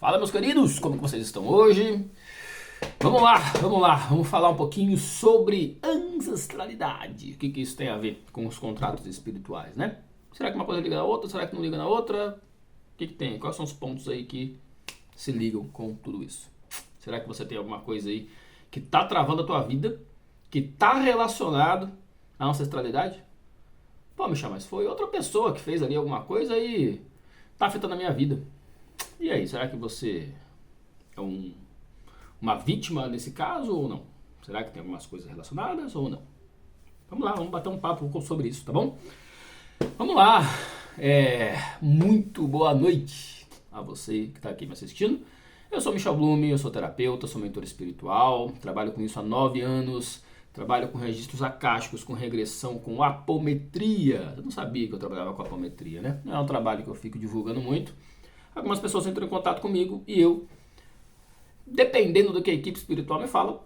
Fala, meus queridos, como que vocês estão hoje? Vamos falar um pouquinho sobre ancestralidade. O que isso tem a ver com os contratos espirituais, né? Será que uma coisa liga na outra? Será que não liga na outra? O que tem? Quais são os pontos aí que se ligam com tudo isso? Será que você tem alguma coisa aí que tá travando a tua vida, que tá relacionado à ancestralidade? Pô, Michel, mas foi outra pessoa que fez ali alguma coisa e tá afetando a minha vida. E aí, será que você é uma vítima nesse caso ou não? Será que tem algumas coisas relacionadas ou não? Vamos lá, vamos bater um papo sobre isso, tá bom? Vamos lá. Muito boa noite a você que está aqui me assistindo. Eu sou Michel Blume, eu sou terapeuta, sou mentor espiritual, trabalho com isso há 9 anos, trabalho com registros acásticos, com regressão, com apometria. Eu não sabia que eu trabalhava com apometria, né? Não é um trabalho que eu fico divulgando muito. Algumas pessoas entram em contato comigo e eu, dependendo do que a equipe espiritual me fala,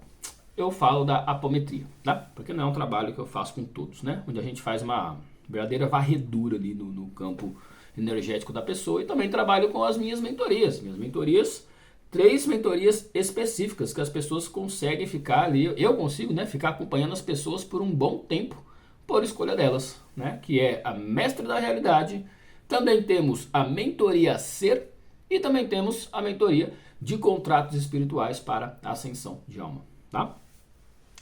eu falo da apometria, tá? Porque não é um trabalho que eu faço com todos, né? Onde a gente faz uma verdadeira varredura ali no campo energético da pessoa e também trabalho com as minhas mentorias. Minhas mentorias, 3 mentorias específicas que as pessoas conseguem ficar ali, eu consigo, né, ficar acompanhando as pessoas por um bom tempo, por escolha delas, né? Que é a Mestre da Realidade. Também temos a mentoria Ser e também temos a mentoria de contratos espirituais para a ascensão de alma, tá?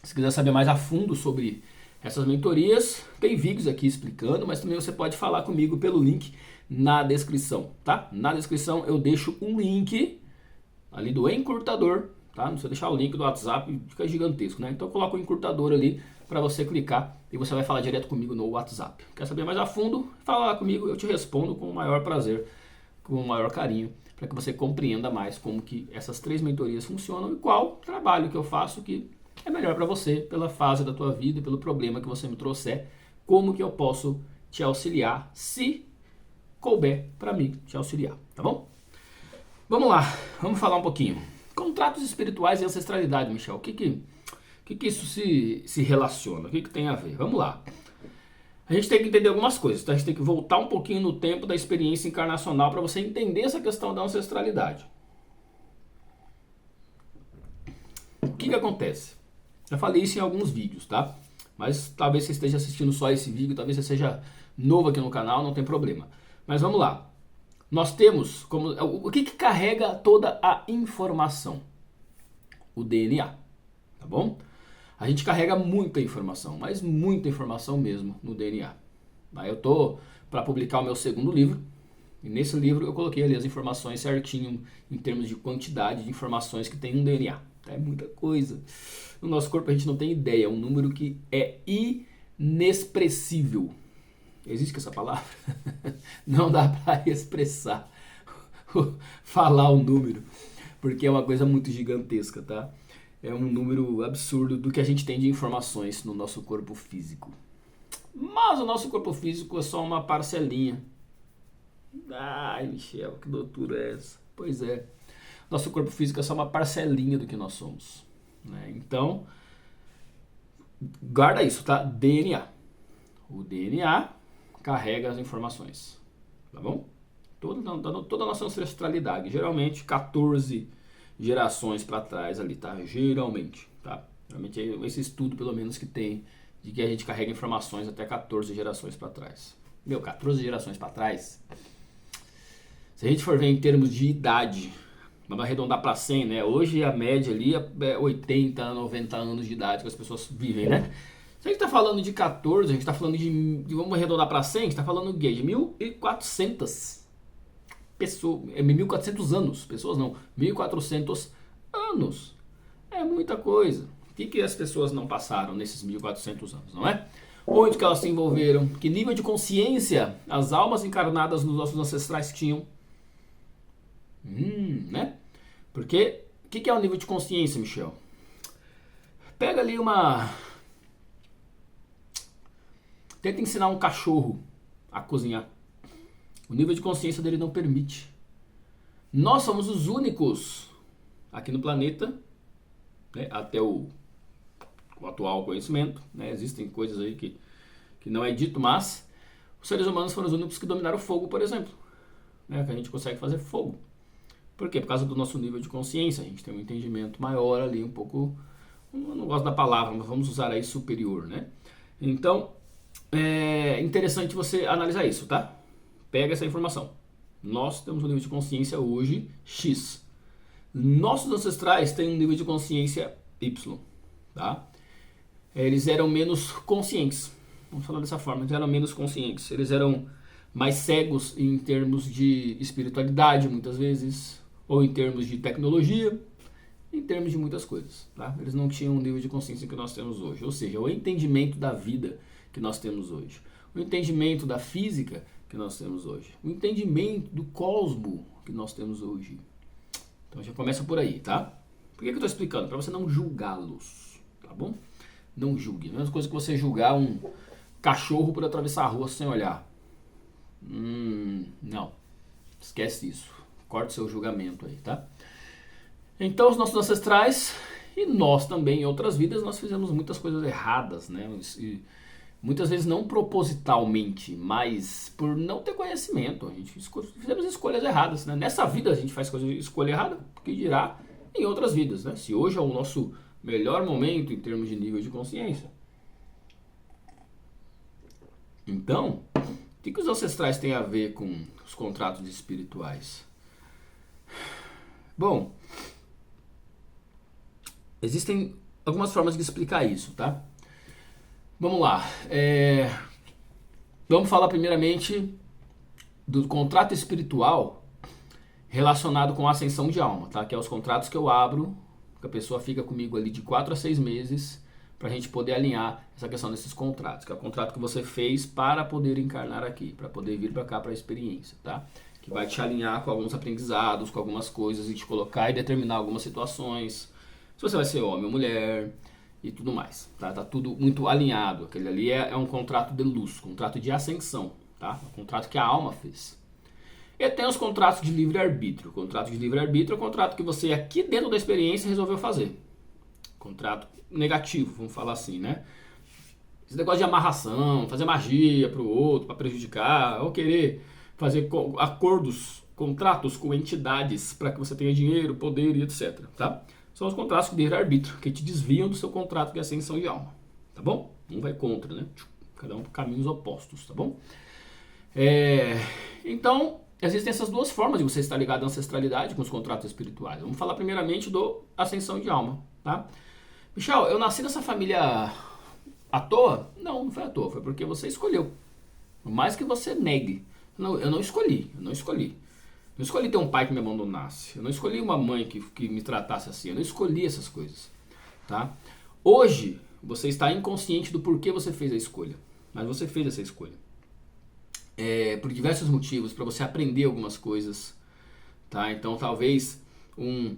Se quiser saber mais a fundo sobre essas mentorias, tem vídeos aqui explicando, mas também você pode falar comigo pelo link na descrição, tá? Na descrição eu deixo um link ali do encurtador, tá? Não precisa deixar o link do WhatsApp, fica gigantesco, né? Então eu coloco o encurtador ali para você clicar e você vai falar direto comigo no WhatsApp. Quer saber mais a fundo? Fala lá comigo, eu te respondo com o maior prazer, com o maior carinho, para que você compreenda mais como que essas 3 mentorias funcionam e qual trabalho que eu faço que é melhor para você, pela fase da tua vida, pelo problema que você me trouxer, como que eu posso te auxiliar, se couber para mim te auxiliar, tá bom? Vamos lá, vamos falar um pouquinho. Contratos espirituais e ancestralidade, Michel, o que isso se relaciona? O que tem a ver? Vamos lá. A gente tem que entender algumas coisas, tá? A gente tem que voltar um pouquinho no tempo da experiência encarnacional para você entender essa questão da ancestralidade. O que acontece? Já falei isso em alguns vídeos, tá? Mas talvez você esteja assistindo só esse vídeo, talvez você seja novo aqui no canal, não tem problema. Mas vamos lá. Nós temos como o que carrega toda a informação? O DNA, tá bom? A gente carrega muita informação, mas muita informação mesmo no DNA. Aí eu tô para publicar o meu segundo livro, e nesse livro eu coloquei ali as informações certinho em termos de quantidade de informações que tem um DNA. É muita coisa. No nosso corpo a gente não tem ideia, é um número que é inexpressível. Existe essa palavra? Não dá para expressar, falar o número, porque é uma coisa muito gigantesca, tá? É um número absurdo do que a gente tem de informações no nosso corpo físico. Mas o nosso corpo físico é só uma parcelinha. Ai, Michel, que doutora é essa? Pois é. Nosso corpo físico é só uma parcelinha do que nós somos, né? Então, guarda isso, tá? DNA. O DNA carrega as informações, tá bom? Toda a nossa ancestralidade, geralmente 14 gerações para trás ali, tá? Geralmente, tá? Geralmente é esse estudo, pelo menos, que tem de que a gente carrega informações até 14 gerações para trás. 14 gerações para trás. Se a gente for ver em termos de idade, vamos arredondar para 100, né? Hoje a média ali é 80, 90 anos de idade que as pessoas vivem, né? Se a gente está falando de 14, a gente está falando vamos arredondar para 100, a gente está falando de 1.400 pessoas, 1.400 anos, pessoas não, 1.400 anos. É muita coisa. O que as pessoas não passaram nesses 1.400 anos, não é? Onde que elas se envolveram? Que nível de consciência as almas encarnadas nos nossos ancestrais tinham? Né? Porque, o que é o nível de consciência, Michel? Pega ali tenta ensinar um cachorro a cozinhar. O nível de consciência dele não permite. Nós somos os únicos aqui no planeta, né, até o atual conhecimento, né, existem coisas aí que não é dito, mas os seres humanos foram os únicos que dominaram o fogo, por exemplo, né, que a gente consegue fazer fogo. Por quê? Por causa do nosso nível de consciência. A gente tem um entendimento maior ali, um pouco... Eu não gosto da palavra, mas vamos usar aí superior, né? Então, é interessante você analisar isso, tá? Pega essa informação. Nós temos um nível de consciência hoje X. Nossos ancestrais têm um nível de consciência Y, tá? Eles eram menos conscientes. Vamos falar dessa forma, eles eram menos conscientes. Eles eram mais cegos em termos de espiritualidade, muitas vezes, ou em termos de tecnologia, em termos de muitas coisas, tá? Eles não tinham o nível de consciência que nós temos hoje, ou seja, o entendimento da vida que nós temos hoje, o entendimento da física que nós temos hoje, o entendimento do cosmo que nós temos hoje. Então já começa por aí, tá? Por que eu estou explicando? Para você não julgá-los, tá bom? Não julgue. A mesma coisa que você julgar um cachorro por atravessar a rua sem olhar. Não. Esquece isso. Corta o seu julgamento aí, tá? Então, os nossos ancestrais, e nós também, em outras vidas, nós fizemos muitas coisas erradas, né? E muitas vezes não propositalmente, mas por não ter conhecimento. A gente fizemos escolhas erradas, né? Nessa vida a gente faz escolha errada, que dirá em outras vidas, né? Se hoje é o nosso melhor momento em termos de nível de consciência. Então, o que os ancestrais têm a ver com os contratos espirituais? Bom, existem algumas formas de explicar isso, tá? Vamos lá. Vamos falar primeiramente do contrato espiritual relacionado com a ascensão de alma, tá? Que é os contratos que eu abro, que a pessoa fica comigo ali de 4 a 6 meses para a gente poder alinhar essa questão desses contratos, que é o contrato que você fez para poder encarnar aqui, para poder vir para cá para a experiência, tá? Que vai te alinhar com alguns aprendizados, com algumas coisas e te colocar e determinar algumas situações. Se você vai ser homem ou mulher e tudo mais, tá? Tá tudo muito alinhado. Aquele ali é um contrato de luz, contrato de ascensão, tá? Um contrato que a alma fez. E tem os contratos de livre-arbítrio. O contrato de livre-arbítrio é o contrato que você aqui dentro da experiência resolveu fazer. Contrato negativo, vamos falar assim, né? Esse negócio de amarração, fazer magia pro outro, para prejudicar, ou querer fazer acordos, contratos com entidades para que você tenha dinheiro, poder e etc, tá? São os contratos de livre-arbítrio, que te desviam do seu contrato de ascensão de alma, tá bom? Um vai contra, né? Cada um por caminhos opostos, tá bom? Então, existem essas duas formas de você estar ligado à ancestralidade com os contratos espirituais. Vamos falar primeiramente do ascensão de alma, tá? Michel, eu nasci nessa família à toa? Não, não foi à toa, foi porque você escolheu. Por mais que você negue. Não, eu não escolhi. Não escolhi ter um pai que me abandonasse. Eu não escolhi uma mãe que me tratasse assim. Eu não escolhi essas coisas, tá? Hoje, você está inconsciente do porquê você fez a escolha. Mas você fez essa escolha. Por diversos motivos, para você aprender algumas coisas, tá? Então, talvez um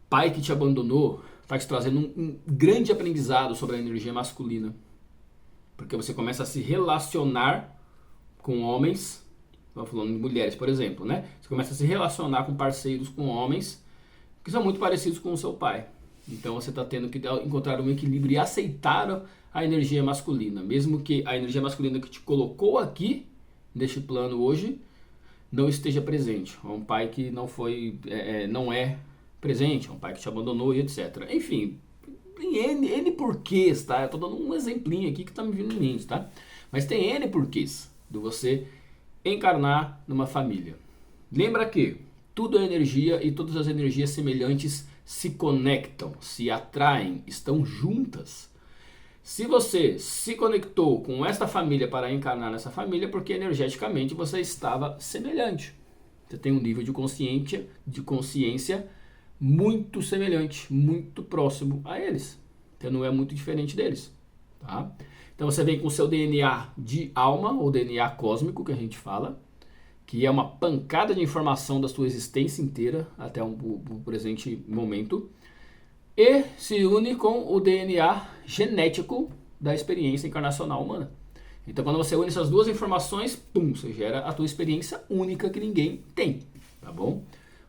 pai que te abandonou está te trazendo um grande aprendizado sobre a energia masculina. Porque você começa a se relacionar com homens, estamos falando de mulheres, por exemplo, né? Você começa a se relacionar com parceiros, com homens que são muito parecidos com o seu pai. Então você está tendo que encontrar um equilíbrio e aceitar a energia masculina. Mesmo que a energia masculina que te colocou aqui, neste plano hoje, não esteja presente. É um pai que não é presente, é um pai que te abandonou e etc. Enfim, tem N porquês, tá? Eu tô dando um exemplinho aqui que tá me vindo em mente, tá? Mas tem N porquês de você encarnar numa família. Lembra que tudo é energia e todas as energias semelhantes se conectam, se atraem, estão juntas. Se você se conectou com esta família para encarnar nessa família, porque energeticamente você estava semelhante. Você tem um nível de consciência muito semelhante, muito próximo a eles. Então não é muito diferente deles, tá? Então você vem com o seu DNA de alma, ou DNA cósmico, que a gente fala, que é uma pancada de informação da sua existência inteira até o presente momento, e se une com o DNA genético da experiência encarnacional humana. Então quando você une essas duas informações, pum, você gera a tua experiência única que ninguém tem, tá bom?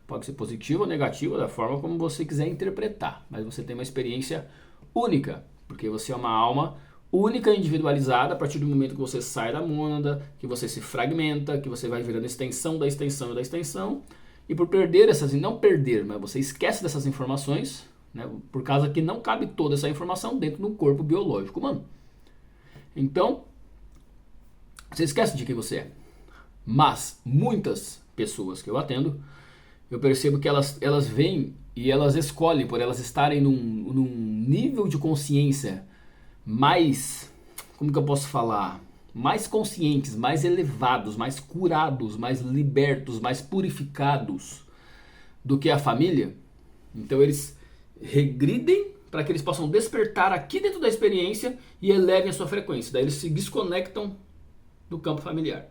Pode ser positiva ou negativa, da forma como você quiser interpretar, mas você tem uma experiência única, porque você é uma alma única, individualizada, a partir do momento que você sai da mônada, que você se fragmenta, que você vai virando extensão da extensão e da extensão, E por perder essas, não perder, mas você esquece dessas informações, né, por causa que não cabe toda essa informação dentro do corpo biológico humano. Então, você esquece de quem você é. Mas muitas pessoas que eu atendo, eu percebo que elas vêm e elas escolhem por elas estarem num nível de consciência mais, como que eu posso falar? Mais conscientes, mais elevados, mais curados, mais libertos, mais purificados do que a família. Então eles regridem para que eles possam despertar aqui dentro da experiência e elevem a sua frequência. Daí eles se desconectam do campo familiar.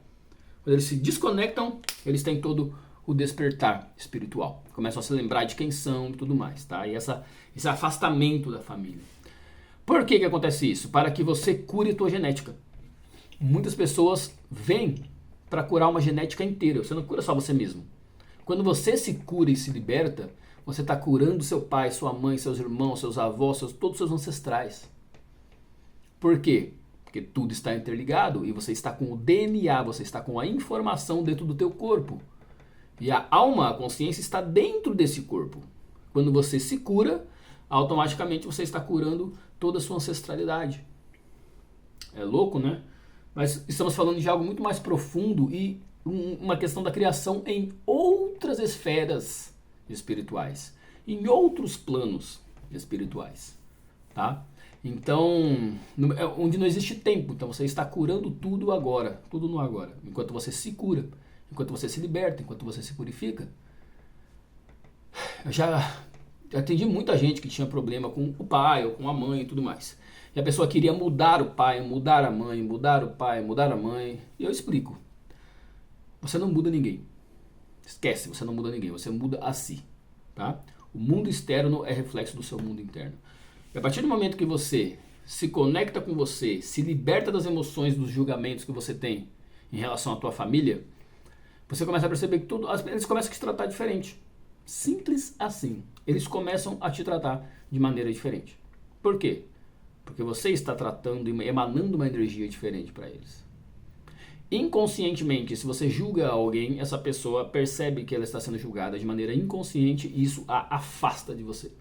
Quando eles se desconectam, eles têm todo o despertar espiritual. Começam a se lembrar de quem são e tudo mais, tá? E esse afastamento da família. Por que acontece isso? Para que você cure tua genética. Muitas pessoas vêm para curar uma genética inteira. Você não cura só você mesmo. Quando você se cura e se liberta, você está curando seu pai, sua mãe, seus irmãos, seus avós, todos os seus ancestrais. Por quê? Porque tudo está interligado e você está com o DNA, você está com a informação dentro do teu corpo. E a alma, a consciência está dentro desse corpo. Quando você se cura, automaticamente você está curando toda a sua ancestralidade. É louco, né? Mas estamos falando de algo muito mais profundo e uma questão da criação em outras esferas espirituais, em outros planos espirituais, tá? Então, onde não existe tempo, então você está curando tudo agora, tudo no agora, enquanto você se cura, enquanto você se liberta, enquanto você se purifica. Eu já atendi muita gente que tinha problema com o pai ou com a mãe e tudo mais. E a pessoa queria mudar o pai, mudar a mãe, mudar o pai, mudar a mãe. E eu explico. Você não muda ninguém. Esquece, você não muda ninguém, você muda a si. Tá? O mundo externo é reflexo do seu mundo interno. E a partir do momento que você se conecta com você, se liberta das emoções, dos julgamentos que você tem em relação à tua família, você começa a perceber que eles começam a te tratar diferente. Simples assim. Eles começam a te tratar de maneira diferente. Por quê? Porque você está tratando e emanando uma energia diferente para eles. Inconscientemente, se você julga alguém, essa pessoa percebe que ela está sendo julgada de maneira inconsciente e isso a afasta de você.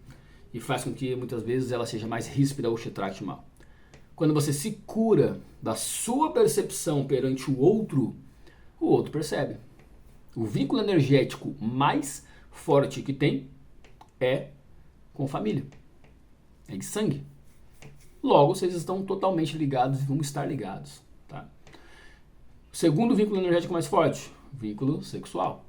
E faz com que muitas vezes ela seja mais ríspida ou te trate mal. Quando você se cura da sua percepção perante o outro percebe. O vínculo energético mais forte que tem é com família. É de sangue. Logo, vocês estão totalmente ligados e vão estar ligados. Tá? Segundo vínculo energético mais forte, vínculo sexual.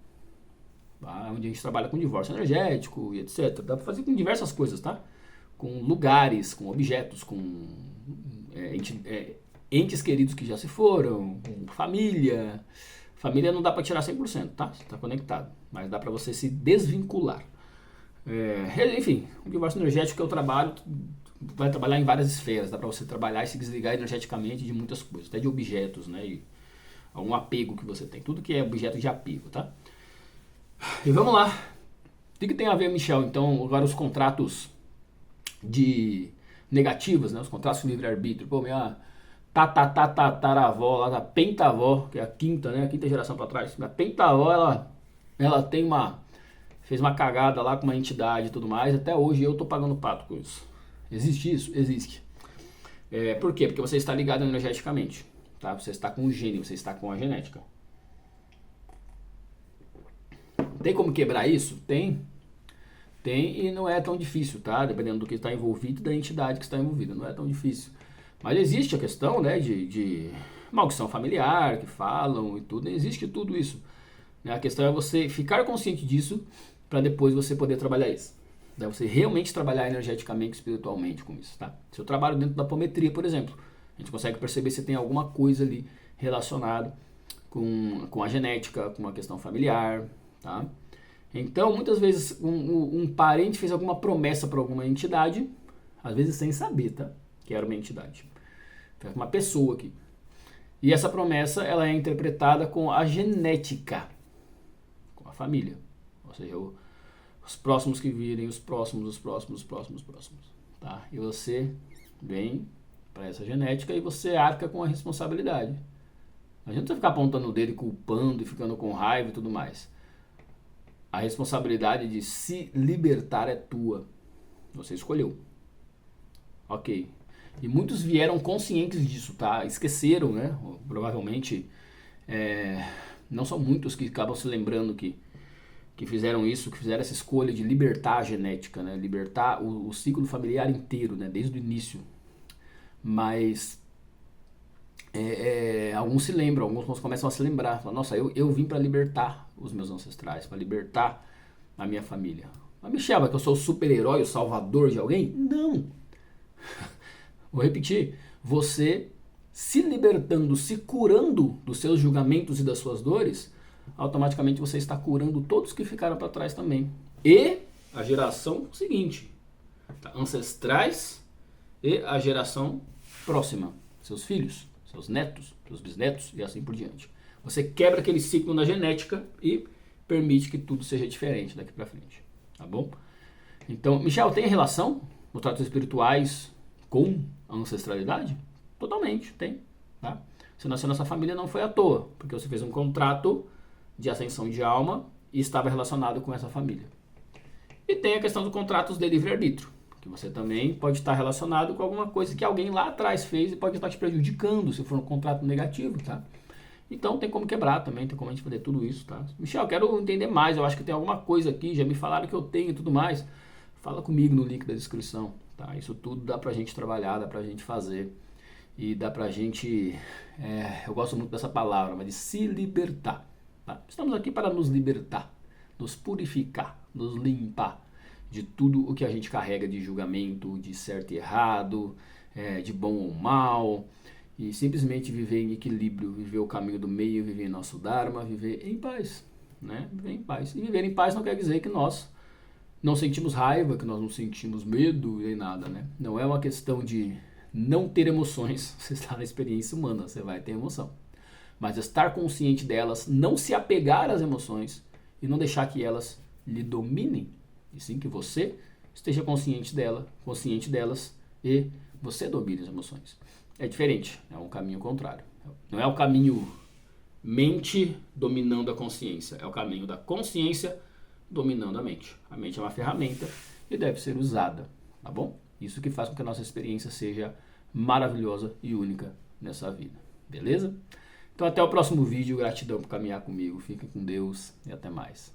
Tá? Onde a gente trabalha com divórcio energético e etc. Dá para fazer com diversas coisas, tá? Com lugares, com objetos, com entes queridos que já se foram, com família. Família não dá para tirar 100%, tá? Você está conectado. Mas dá para você se desvincular. Enfim, o divórcio energético que eu trabalho vai trabalhar em várias esferas. Dá para você trabalhar e se desligar energeticamente de muitas coisas, até de objetos, né? E algum apego que você tem. Tudo que é objeto de apego, tá? E vamos lá. O que tem a ver, Michel? Então, agora os contratos de negativos, né? Os contratos de livre-arbítrio. Pô, minha tataravó, lá da pentavó, que é a quinta, né? A quinta geração para trás. Minha pentavó, ela fez uma cagada lá com uma entidade e tudo mais. Até hoje eu tô pagando pato com isso. Existe isso? Existe. Por quê? Porque você está ligado energeticamente. Tá? Você está com o gene, você está com a genética. Tem como quebrar isso? Tem. Tem e não é tão difícil, tá? Dependendo do que está envolvido e da entidade que está envolvida. Não é tão difícil. Mas existe a questão, né, de maldição familiar, que falam e tudo. Existe tudo isso. A questão é você ficar consciente disso para depois você poder trabalhar isso. Daí você realmente trabalhar energeticamente, espiritualmente com isso, tá? Se eu trabalho dentro da apometria, por exemplo, a gente consegue perceber se tem alguma coisa ali relacionada com a genética, com a questão familiar, tá? Então, muitas vezes, um parente fez alguma promessa para alguma entidade, às vezes sem saber, tá? Que era uma entidade. Foi uma pessoa aqui. E essa promessa, ela é interpretada com a genética, com a família. Ou seja, os próximos que virem, os próximos. Tá? E você vem para essa genética e você arca com a responsabilidade. Não adianta você ficar apontando o dedo e culpando e ficando com raiva e tudo mais. a responsabilidade de se libertar é tua. Você escolheu. Ok. E muitos vieram conscientes disso, tá? Esqueceram, né? Provavelmente, não são muitos que acabam se lembrando que fizeram isso, que fizeram essa escolha de libertar a genética, né? Libertar o ciclo familiar inteiro, né? Desde o início. Mas alguns se lembram, alguns começam a se lembrar. Falam, nossa, eu vim para libertar os meus ancestrais, para libertar a minha família. Mas Michel, é que eu sou o super-herói, o salvador de alguém? Não! Vou repetir, você se libertando, se curando dos seus julgamentos e das suas dores, automaticamente você está curando todos que ficaram para trás também. E a geração seguinte, tá? Ancestrais e a geração próxima, seus filhos, seus netos, seus bisnetos e assim por diante. Você quebra aquele ciclo na genética e permite que tudo seja diferente daqui para frente, tá bom? Então, Michel, tem relação os tratos espirituais com a ancestralidade? Totalmente, tem. Tá? Você nasceu nessa família não foi à toa, porque você fez um contrato de ascensão de alma e estava relacionado com essa família. E tem a questão dos contratos de livre-arbítrio, que você também pode estar relacionado com alguma coisa que alguém lá atrás fez e pode estar te prejudicando se for um contrato negativo, tá? Então tem como quebrar também, tem como a gente fazer tudo isso, tá? Michel, quero entender mais, eu acho que tem alguma coisa aqui, já me falaram que eu tenho e tudo mais. Fala comigo no link da descrição, tá? Isso tudo dá pra gente trabalhar, dá pra gente fazer e dá pra gente, eu gosto muito dessa palavra, mas de se libertar, tá? Estamos aqui para nos libertar, nos purificar, nos limpar de tudo o que a gente carrega de julgamento, de certo e errado, de bom ou mal, e simplesmente viver em equilíbrio, viver o caminho do meio, viver nosso Dharma, viver em paz, né? Viver em paz. E viver em paz não quer dizer que nós não sentimos raiva, que nós não sentimos medo nem nada, né? Não é uma questão de não ter emoções. Você está na experiência humana, você vai ter emoção. Mas estar consciente delas, não se apegar às emoções e não deixar que elas lhe dominem. E sim que você esteja consciente delas e você domine as emoções. É diferente, é um caminho contrário. Não é o caminho mente dominando a consciência, é o caminho da consciência dominando a mente. A mente é uma ferramenta e deve ser usada, tá bom? Isso que faz com que a nossa experiência seja maravilhosa e única nessa vida, beleza? Então até o próximo vídeo, gratidão por caminhar comigo, fiquem com Deus e até mais.